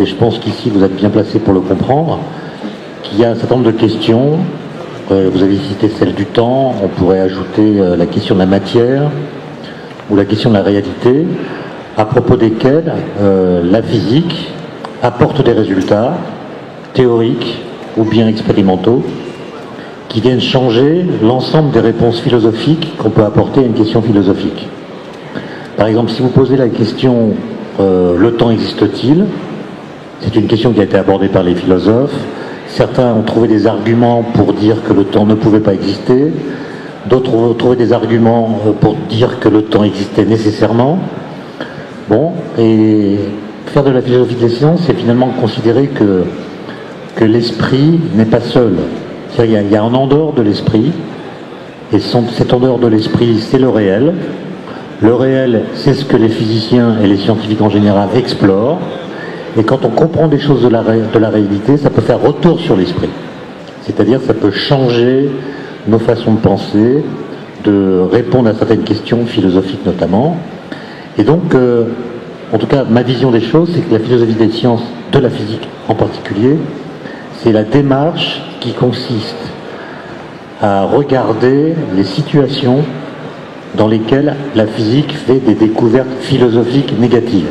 Et je pense qu'ici vous êtes bien placé pour le comprendre, qu'il y a un certain nombre de questions. Vous avez cité celle du temps, on pourrait ajouter la question de la matière ou la question de la réalité, à propos desquelles la physique apporte des résultats théoriques ou bien expérimentaux qui viennent changer l'ensemble des réponses philosophiques qu'on peut apporter à une question philosophique. Par exemple, si vous posez la question le temps existe-t-il ? C'est une question qui a été abordée par les philosophes. Certains ont trouvé des arguments pour dire que le temps ne pouvait pas exister. D'autres ont trouvé des arguments pour dire que le temps existait nécessairement. Bon, et faire de la philosophie des sciences, c'est finalement considérer que l'esprit n'est pas seul. C'est-à-dire qu'il y a un en dehors de l'esprit, et cet en dehors de l'esprit, c'est le réel. Le réel, c'est ce que les physiciens et les scientifiques en général explorent. Et quand on comprend des choses de la réalité, ça peut faire retour sur l'esprit. C'est-à-dire que ça peut changer nos façons de penser, de répondre à certaines questions philosophiques notamment. Et donc, en tout cas, ma vision des choses, c'est que la philosophie des sciences, de la physique en particulier, c'est la démarche qui consiste à regarder les situations dans lesquelles la physique fait des découvertes philosophiques négatives.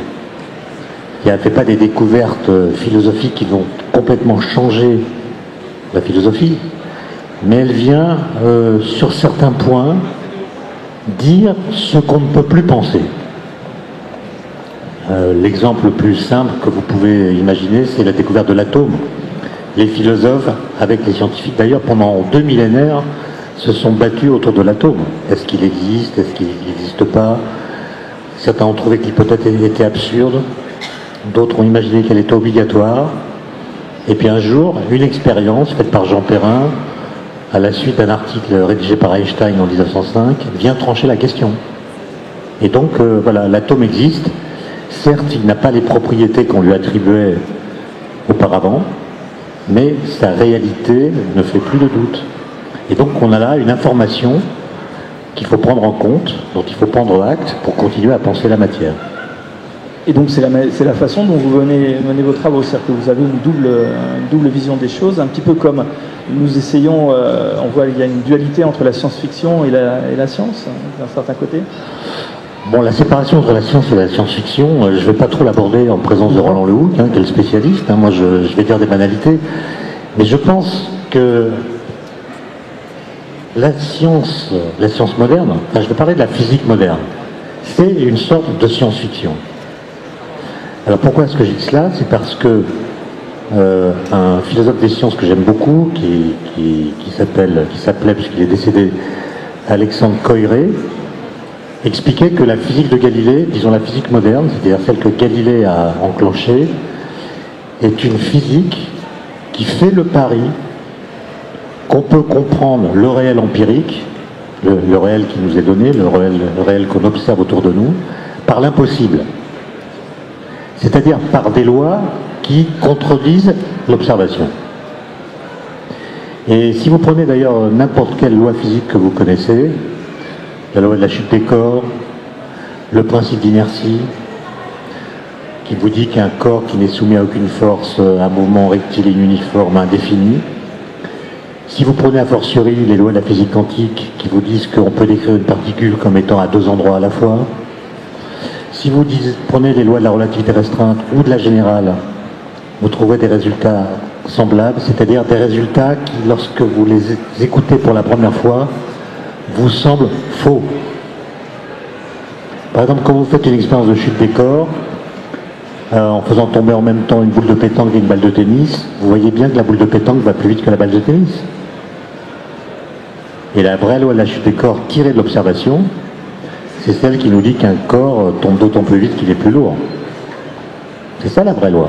Elle ne fait pas des découvertes philosophiques qui vont complètement changer la philosophie, mais elle vient, sur certains points, dire ce qu'on ne peut plus penser. L'exemple le plus simple que vous pouvez imaginer, c'est la découverte de l'atome. Les philosophes, avec les scientifiques d'ailleurs, pendant 2 millénaires, se sont battus autour de l'atome. Est-ce qu'il existe ? Est-ce qu'il n'existe pas ? Certains ont trouvé que l'hypothèse était absurde. D'autres ont imaginé qu'elle était obligatoire. Et puis un jour, une expérience faite par Jean Perrin, à la suite d'un article rédigé par Einstein en 1905, vient trancher la question. Et donc, voilà, l'atome existe. Certes, il n'a pas les propriétés qu'on lui attribuait auparavant, mais sa réalité ne fait plus de doute. Et donc, on a là une information qu'il faut prendre en compte, dont il faut prendre acte pour continuer à penser la matière. Et donc c'est la façon dont vous menez vos travaux, c'est-à-dire que vous avez une double vision des choses, un petit peu comme nous essayons, on voit qu'il y a une dualité entre la science-fiction et la science, d'un certain côté. Bon, la séparation entre la science et la science-fiction, je ne vais pas trop l'aborder en présence de Roland Le Houcq, qui est le spécialiste, moi je vais dire des banalités, mais je pense que la science moderne, je vais parler de la physique moderne, c'est une sorte de science-fiction. Alors pourquoi est-ce que j'ai dit cela ? C'est parce que un philosophe des sciences que j'aime beaucoup, qui s'appelait, puisqu'il est décédé, Alexandre Koyré, expliquait que la physique de Galilée, disons la physique moderne, c'est-à-dire celle que Galilée a enclenchée, est une physique qui fait le pari qu'on peut comprendre le réel empirique, le réel qui nous est donné, le réel qu'on observe autour de nous, par l'impossible. C'est-à-dire par des lois qui contredisent l'observation. Et si vous prenez d'ailleurs n'importe quelle loi physique que vous connaissez, la loi de la chute des corps, le principe d'inertie, qui vous dit qu'un corps qui n'est soumis à aucune force a un mouvement rectiligne uniforme indéfini, si vous prenez a fortiori les lois de la physique quantique qui vous disent qu'on peut décrire une particule comme étant à 2 endroits à la fois, si vous prenez les lois de la relativité restreinte ou de la générale, vous trouverez des résultats semblables, c'est-à-dire des résultats qui, lorsque vous les écoutez pour la première fois, vous semblent faux. Par exemple, quand vous faites une expérience de chute des corps, en faisant tomber en même temps une boule de pétanque et une balle de tennis, vous voyez bien que la boule de pétanque va plus vite que la balle de tennis. Et la vraie loi de la chute des corps tirée de l'observation, c'est celle qui nous dit qu'un corps tombe d'autant plus vite qu'il est plus lourd. C'est ça la vraie loi.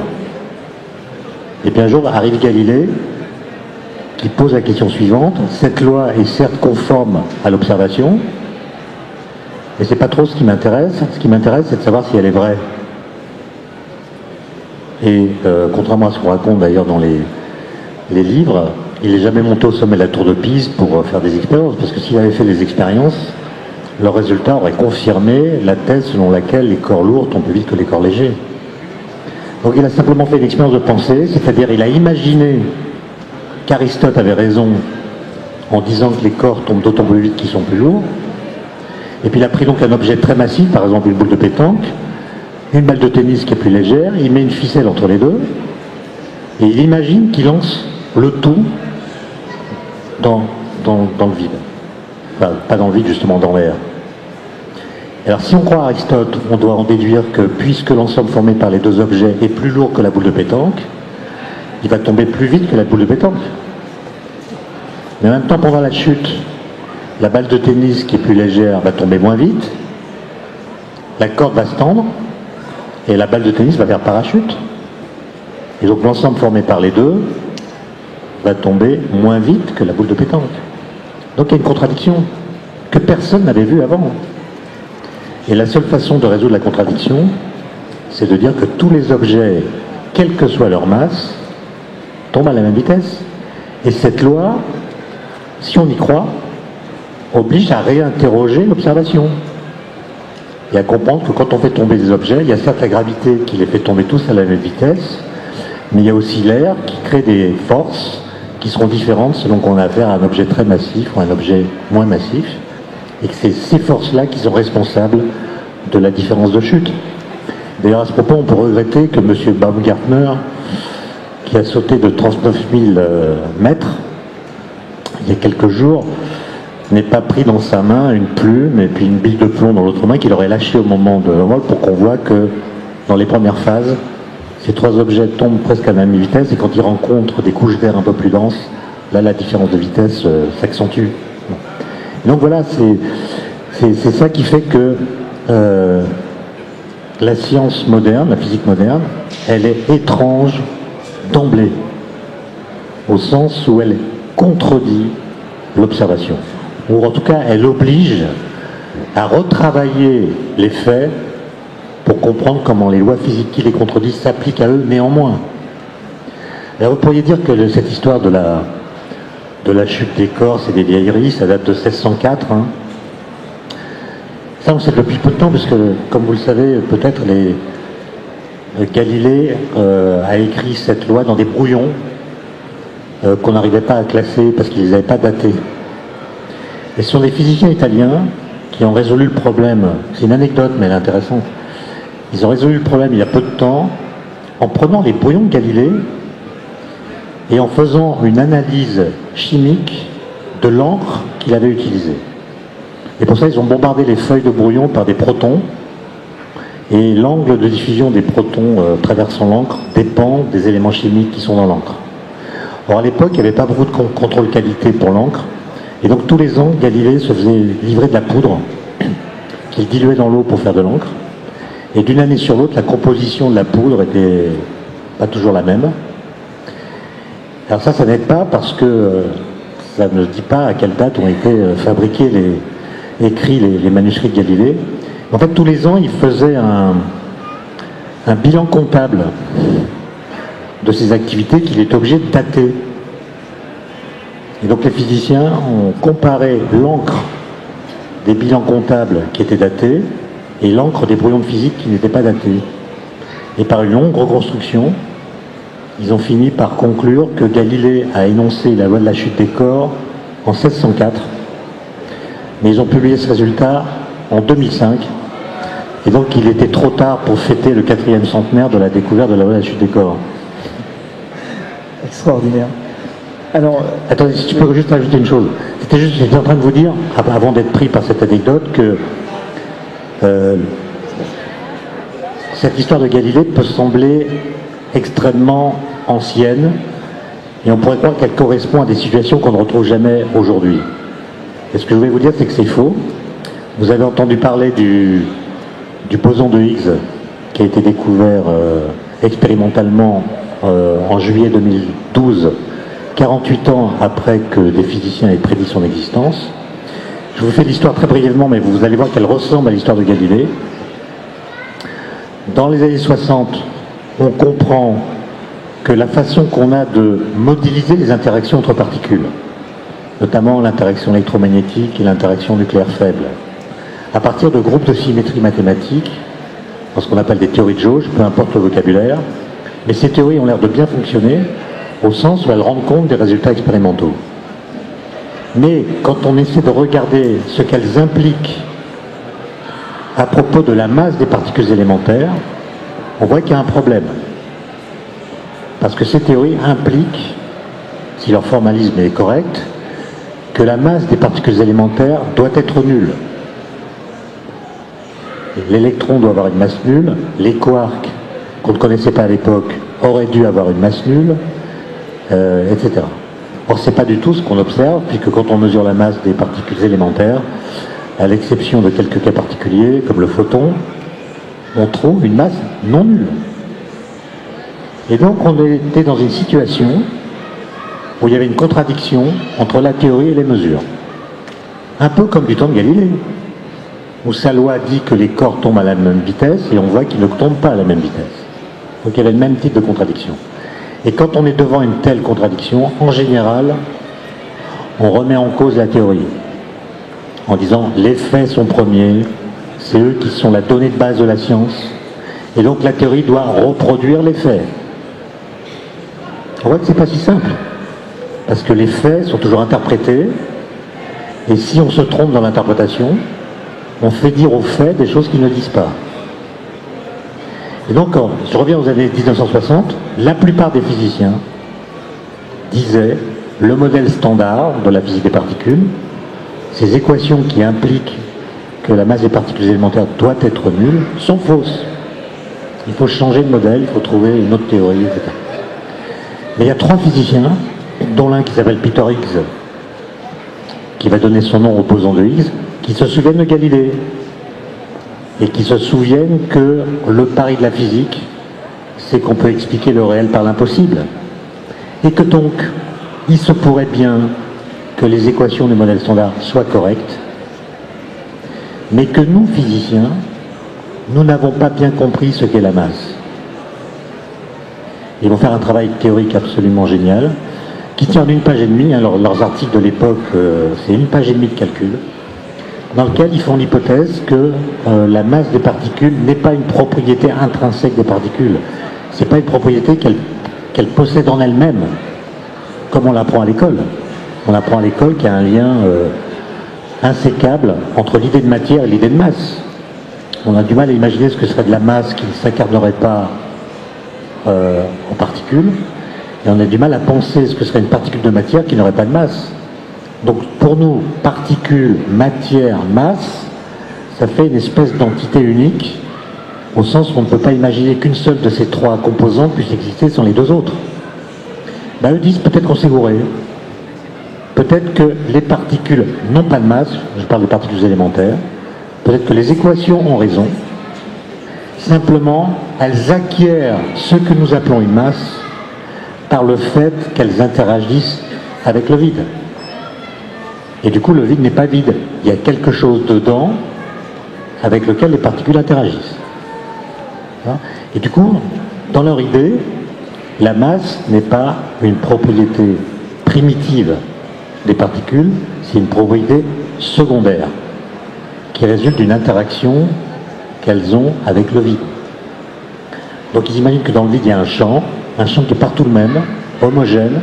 Et puis un jour arrive Galilée, qui pose la question suivante. Cette loi est certes conforme à l'observation, mais c'est pas trop ce qui m'intéresse. Ce qui m'intéresse, c'est de savoir si elle est vraie. Et contrairement à ce qu'on raconte d'ailleurs dans les livres, il n'est jamais monté au sommet de la tour de Pise pour faire des expériences, parce que s'il avait fait des expériences, leur résultat aurait confirmé la thèse selon laquelle les corps lourds tombent plus vite que les corps légers. Donc il a simplement fait une expérience de pensée, c'est-à-dire il a imaginé qu'Aristote avait raison en disant que les corps tombent d'autant plus vite qu'ils sont plus lourds. Et puis il a pris donc un objet très massif, par exemple une boule de pétanque, une balle de tennis qui est plus légère, il met une ficelle entre les deux, et il imagine qu'il lance le tout dans le vide. Enfin, pas dans le vide, justement dans l'air. Alors si on croit à Aristote, on doit en déduire que puisque l'ensemble formé par les deux objets est plus lourd que la boule de pétanque, il va tomber plus vite que la boule de pétanque. Mais en même temps, pendant la chute, la balle de tennis qui est plus légère va tomber moins vite, la corde va se tendre, et la balle de tennis va faire parachute. Et donc l'ensemble formé par les deux va tomber moins vite que la boule de pétanque. Donc il y a une contradiction que personne n'avait vue avant. Et la seule façon de résoudre la contradiction, c'est de dire que tous les objets, quelle que soit leur masse, tombent à la même vitesse. Et cette loi, si on y croit, oblige à réinterroger l'observation. Et à comprendre que quand on fait tomber des objets, il y a certes la gravité qui les fait tomber tous à la même vitesse, mais il y a aussi l'air qui crée des forces qui seront différentes selon qu'on a affaire à un objet très massif ou à un objet moins massif, et que c'est ces forces-là qui sont responsables de la différence de chute. D'ailleurs, à ce propos, on peut regretter que M. Baumgartner, qui a sauté de 39 000 mètres il y a quelques jours, n'ait pas pris dans sa main une plume et puis une bille de plomb dans l'autre main qu'il aurait lâché au moment de l'envol pour qu'on voit que dans les premières phases, ces trois objets tombent presque à la même vitesse et quand ils rencontrent des couches d'air un peu plus denses, là la différence de vitesse s'accentue. Donc voilà, c'est ça qui fait que la science moderne, la physique moderne, elle est étrange d'emblée, au sens où elle contredit l'observation. Ou en tout cas, elle oblige à retravailler les faits pour comprendre comment les lois physiques qui les contredisent s'appliquent à eux néanmoins. Alors vous pourriez dire que cette histoire de la chute des corps, c'est des vieilleries, ça date de 1604. Hein. Ça, on sait depuis peu de temps, parce que, comme vous le savez, peut-être Galilée a écrit cette loi dans des brouillons qu'on n'arrivait pas à classer parce qu'ils ne les avaient pas datés. Et ce sont des physiciens italiens qui ont résolu le problème. C'est une anecdote, mais elle est intéressante. Ils ont résolu le problème il y a peu de temps en prenant les brouillons de Galilée et en faisant une analyse chimique de l'encre qu'il avait utilisée. Et pour ça, ils ont bombardé les feuilles de brouillon par des protons. Et l'angle de diffusion des protons traversant l'encre dépend des éléments chimiques qui sont dans l'encre. Or, à l'époque, il n'y avait pas beaucoup de contrôle qualité pour l'encre. Et donc, tous les ans, Galilée se faisait livrer de la poudre qu'il diluait dans l'eau pour faire de l'encre. Et d'une année sur l'autre, la composition de la poudre était pas toujours la même. Alors ça n'aide pas parce que ça ne dit pas à quelle date ont été fabriqués écrits les manuscrits de Galilée. En fait, tous les ans, il faisait un bilan comptable de ses activités qu'il est obligé de dater. Et donc les physiciens ont comparé l'encre des bilans comptables qui étaient datés et l'encre des brouillons de physique qui n'étaient pas datés. Et par une longue reconstruction, ils ont fini par conclure que Galilée a énoncé la loi de la chute des corps en 1604. Mais ils ont publié ce résultat en 2005. Et donc il était trop tard pour fêter le 4e centenaire de la découverte de la loi de la chute des corps. Extraordinaire. Alors, attendez, si tu peux juste ajouter une chose. J'étais en train de vous dire, avant d'être pris par cette anecdote, que cette histoire de Galilée peut sembler extrêmement ancienne et on pourrait croire qu'elle correspond à des situations qu'on ne retrouve jamais aujourd'hui. Et ce que je voulais vous dire, c'est que c'est faux. Vous avez entendu parler du boson de Higgs qui a été découvert expérimentalement en juillet 2012, 48 ans après que des physiciens aient prédit son existence. Je vous fais l'histoire très brièvement, mais vous allez voir qu'elle ressemble à l'histoire de Galilée. Dans les années 60, on comprend que la façon qu'on a de modéliser les interactions entre particules, notamment l'interaction électromagnétique et l'interaction nucléaire faible, à partir de groupes de symétrie mathématique, dans ce qu'on appelle des théories de jauge, peu importe le vocabulaire, Mais ces théories ont l'air de bien fonctionner au sens où elles rendent compte des résultats expérimentaux. Mais quand on essaie de regarder ce qu'elles impliquent à propos de la masse des particules élémentaires, on voit qu'il y a un problème. Parce que ces théories impliquent, si leur formalisme est correct, que la masse des particules élémentaires doit être nulle. L'électron doit avoir une masse nulle, les quarks, qu'on ne connaissait pas à l'époque, auraient dû avoir une masse nulle, etc. Or, ce n'est pas du tout ce qu'on observe, puisque quand on mesure la masse des particules élémentaires, à l'exception de quelques cas particuliers, comme le photon, on trouve une masse non nulle. Et donc, on était dans une situation où il y avait une contradiction entre la théorie et les mesures. Un peu comme du temps de Galilée, où sa loi dit que les corps tombent à la même vitesse, et on voit qu'ils ne tombent pas à la même vitesse. Donc il y avait le même type de contradiction. Et quand on est devant une telle contradiction, en général, on remet en cause la théorie, en disant les faits sont premiers, c'est eux qui sont la donnée de base de la science, et donc la théorie doit reproduire les faits. On voit que c'est pas si simple, parce que les faits sont toujours interprétés, et si on se trompe dans l'interprétation, on fait dire aux faits des choses qu'ils ne disent pas. Et donc, quand je reviens aux années 1960, la plupart des physiciens disaient le modèle standard de la physique des particules, ces équations qui impliquent que la masse des particules élémentaires doit être nulle, sont fausses. Il faut changer de modèle, il faut trouver une autre théorie, etc. Mais il y a 3 physiciens, dont l'un qui s'appelle Peter Higgs, qui va donner son nom au boson de Higgs, qui se souviennent de Galilée, et qui se souviennent que le pari de la physique, c'est qu'on peut expliquer le réel par l'impossible. Et que donc, il se pourrait bien que les équations du modèle standard soient correctes, mais que nous, physiciens, nous n'avons pas bien compris ce qu'est la masse. Ils vont faire un travail théorique absolument génial, qui tient d'une page et demie. Alors, leurs articles de l'époque, c'est une page et demie de calcul, dans lequel ils font l'hypothèse que la masse des particules n'est pas une propriété intrinsèque des particules. C'est pas une propriété qu'elles possèdent en elles-mêmes, comme on l'apprend à l'école. On apprend à l'école qu'il y a un lien insécable entre l'idée de matière et l'idée de masse. On a du mal à imaginer ce que serait de la masse qui ne s'incarnerait pas en particules, et on a du mal à penser ce que serait une particule de matière qui n'aurait pas de masse. Donc pour nous, particules, matière, masse, ça fait une espèce d'entité unique, au sens où on ne peut pas imaginer qu'une seule de ces 3 composantes puisse exister sans les 2 autres. Eux disent peut-être qu'on s'est gouré. Peut-être que les particules n'ont pas de masse, je parle des particules élémentaires, peut-être que les équations ont raison, simplement elles acquièrent ce que nous appelons une masse par le fait qu'elles interagissent avec le vide. Et du coup, le vide n'est pas vide. Il y a quelque chose dedans avec lequel les particules interagissent. Et du coup, dans leur idée, la masse n'est pas une propriété primitive des particules, c'est une propriété secondaire qui résulte d'une interaction qu'elles ont avec le vide. Donc ils imaginent que dans le vide, il y a un champ qui est partout le même, homogène,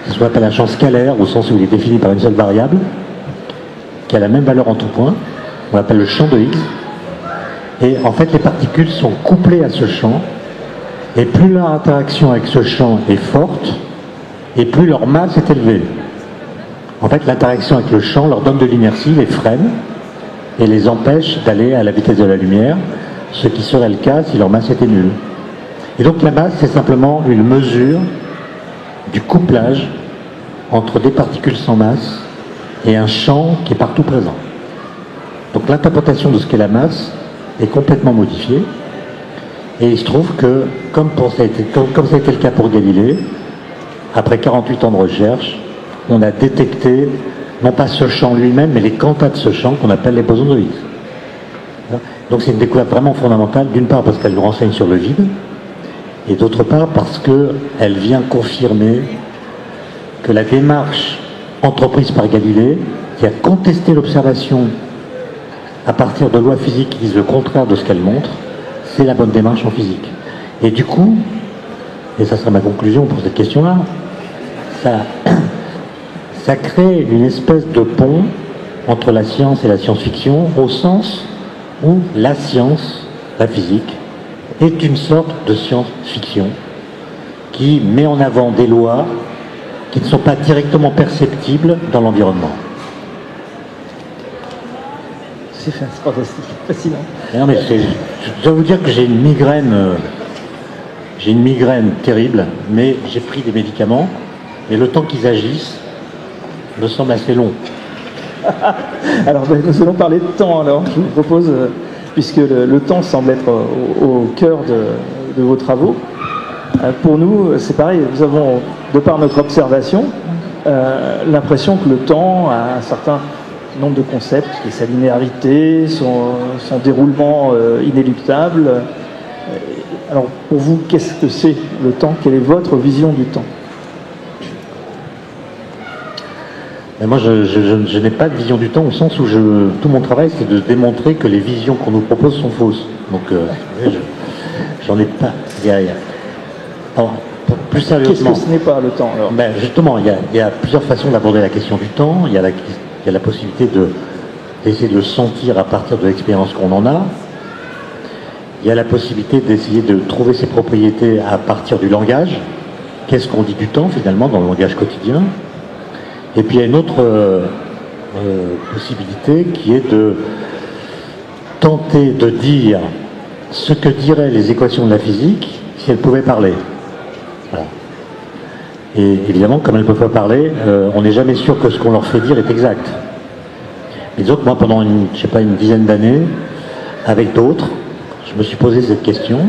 c'est ce qu'on appelle un champ scalaire, au sens où il est défini par une seule variable, qui a la même valeur en tout point, on l'appelle le champ de Higgs. Et en fait, les particules sont couplées à ce champ, et plus leur interaction avec ce champ est forte, et plus leur masse est élevée. En fait, l'interaction avec le champ leur donne de l'inertie, les freine, et les empêche d'aller à la vitesse de la lumière, ce qui serait le cas si leur masse était nulle. Et donc la masse, c'est simplement une mesure du couplage entre des particules sans masse et un champ qui est partout présent. Donc l'interprétation de ce qu'est la masse est complètement modifiée, et il se trouve que, comme ça a été le cas pour Galilée, après 48 ans de recherche, on a détecté, non pas ce champ lui-même, mais les quantas de ce champ qu'on appelle les bosons de Higgs. Donc c'est une découverte vraiment fondamentale, d'une part parce qu'elle nous renseigne sur le vide, et d'autre part parce qu'elle vient confirmer que la démarche entreprise par Galilée, qui a contesté l'observation à partir de lois physiques qui disent le contraire de ce qu'elle montre, c'est la bonne démarche en physique. Et du coup, et ça sera ma conclusion pour cette question-là, ça crée une espèce de pont entre la science et la science-fiction, au sens où la science, la physique, est une sorte de science-fiction qui met en avant des lois qui ne sont pas directement perceptibles dans l'environnement. C'est fantastique, fascinant. Non, mais je dois vous dire que j'ai une migraine terrible, mais j'ai pris des médicaments, et le temps qu'ils agissent me semble assez long. Alors nous allons parler de temps, alors je vous propose, puisque le temps semble être au cœur de vos travaux. Pour nous, c'est pareil, nous avons, de par notre observation, l'impression que le temps a un certain nombre de concepts, qui est sa linéarité, son déroulement inéluctable. Alors pour vous, qu'est-ce que c'est le temps? Quelle est votre vision du temps? Mais moi, je n'ai pas de vision du temps au sens où tout mon travail, c'est de démontrer que les visions qu'on nous propose sont fausses. Donc, j'en ai pas. Alors, plus sérieusement, qu'est-ce que ce n'est pas le temps alors? Ben justement, il y a plusieurs façons d'aborder la question du temps. Il y a la possibilité d'essayer de le sentir à partir de l'expérience qu'on en a. Il y a la possibilité d'essayer de trouver ses propriétés à partir du langage. Qu'est-ce qu'on dit du temps finalement dans le langage quotidien? Et puis il y a une autre possibilité qui est de tenter de dire ce que diraient les équations de la physique si elles pouvaient parler. Voilà. Et évidemment, comme elles ne peuvent pas parler, on n'est jamais sûr que ce qu'on leur fait dire est exact. Mais disons que moi, pendant une dizaine d'années, avec d'autres, je me suis posé cette question.